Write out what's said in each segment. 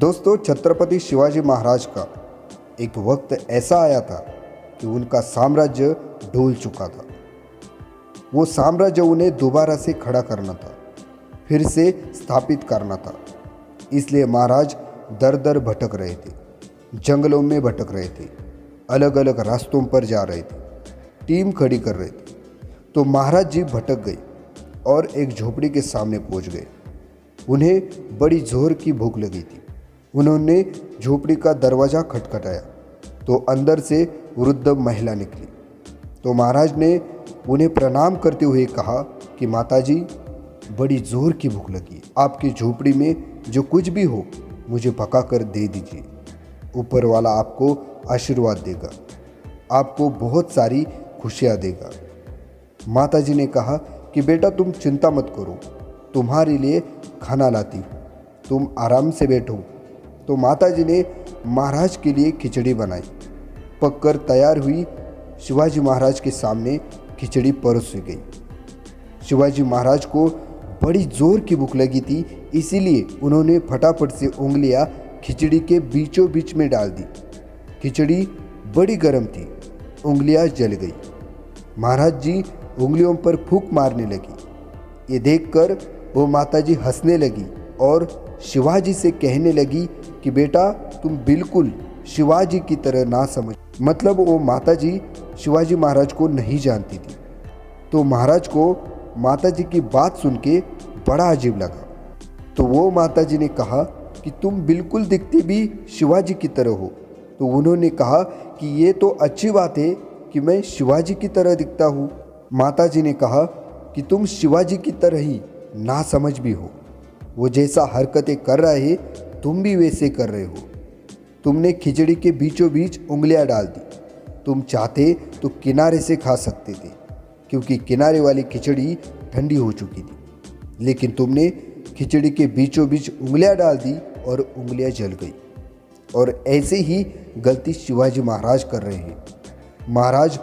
दोस्तों, छत्रपति शिवाजी महाराज का एक वक्त ऐसा आया था कि उनका साम्राज्य डूल चुका था। वो साम्राज्य उन्हें दोबारा से खड़ा करना था, फिर से स्थापित करना था। इसलिए महाराज दर दर भटक रहे थे, जंगलों में भटक रहे थे, अलग अलग रास्तों पर जा रहे थे, टीम खड़ी कर रहे थे। तो महाराज जी भटक गए और एक झोपड़ी के सामने पहुंच गए। उन्हें बड़ी जोर की भूख लगी थी। उन्होंने झोपड़ी का दरवाज़ा खटखटाया तो अंदर से वृद्ध महिला निकली। तो महाराज ने उन्हें प्रणाम करते हुए कहा कि माताजी, बड़ी जोर की भूख लगी है। आपकी झोपड़ी में जो कुछ भी हो मुझे पका कर दे दीजिए। ऊपर वाला आपको आशीर्वाद देगा, आपको बहुत सारी खुशियाँ देगा। माताजी ने कहा कि बेटा, तुम चिंता मत करो, तुम्हारे लिए खाना लाती हूँ, तुम आराम से बैठो। तो माताजी ने महाराज के लिए खिचड़ी बनाई। पककर तैयार हुई शिवाजी महाराज के सामने खिचड़ी परोसी गई। शिवाजी महाराज को बड़ी जोर की भूख लगी थी, इसीलिए उन्होंने फटाफट से उंगलियां खिचड़ी के बीचों बीच में डाल दी। खिचड़ी बड़ी गर्म थी, उंगलियां जल गई। महाराज जी उंगलियों पर फूंक मारने लगी। ये देखकर वो माताजी हंसने लगी और शिवाजी से कहने लगी कि बेटा, तुम बिल्कुल शिवाजी की तरह ना समझ। मतलब वो माताजी शिवाजी महाराज को नहीं जानती थी। तो महाराज को माताजी की बात सुन के बड़ा अजीब लगा। तो वो माताजी ने कहा कि तुम बिल्कुल दिखते भी शिवाजी की तरह हो। तो उन्होंने कहा कि ये तो अच्छी बात है कि मैं शिवाजी की तरह दिखता हूँ। माताजी ने कहा कि तुम शिवाजी की तरह ही ना समझ भी हो। वो जैसा हरकतें कर रहा है तुम भी वैसे कर रहे हो। तुमने खिचड़ी के बीचों बीच उंगलियां डाल दी। तुम चाहते तो किनारे से खा सकते थे, क्योंकि किनारे वाली खिचड़ी ठंडी हो चुकी थी। लेकिन तुमने खिचड़ी के बीचों बीच उंगलियां डाल दी और उंगलियां जल गई। और ऐसे ही गलती शिवाजी महाराज कर रहे हैं। महाराज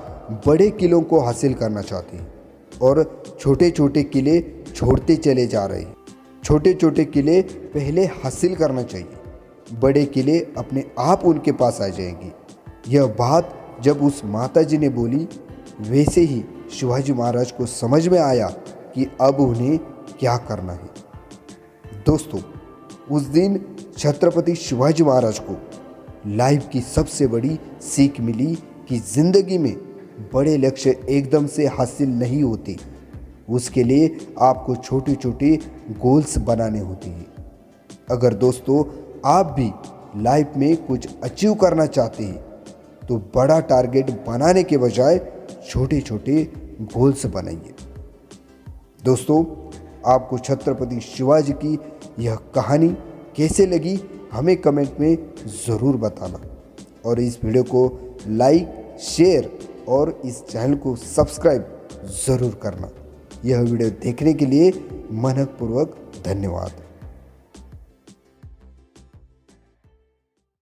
बड़े किलों को हासिल करना चाहते हैं और छोटे छोटे किले छोड़ते चले जा रहे हैं। छोटे छोटे किले पहले हासिल करना चाहिए, बड़े किले अपने आप उनके पास आ जाएंगे। यह बात जब उस माताजी ने बोली, वैसे ही शिवाजी महाराज को समझ में आया कि अब उन्हें क्या करना है। दोस्तों, उस दिन छत्रपति शिवाजी महाराज को लाइफ की सबसे बड़ी सीख मिली कि जिंदगी में बड़े लक्ष्य एकदम से हासिल नहीं होते। उसके लिए आपको छोटे छोटे गोल्स बनाने होते हैं। अगर दोस्तों आप भी लाइफ में कुछ अचीव करना चाहते हैं तो बड़ा टारगेट बनाने के बजाय छोटे छोटे गोल्स बनाइए। दोस्तों, आपको छत्रपति शिवाजी की यह कहानी कैसे लगी हमें कमेंट में ज़रूर बताना। और इस वीडियो को लाइक, शेयर और इस चैनल को सब्सक्राइब ज़रूर करना। यह वीडियो देखने के लिए मनपूर्वक धन्यवाद।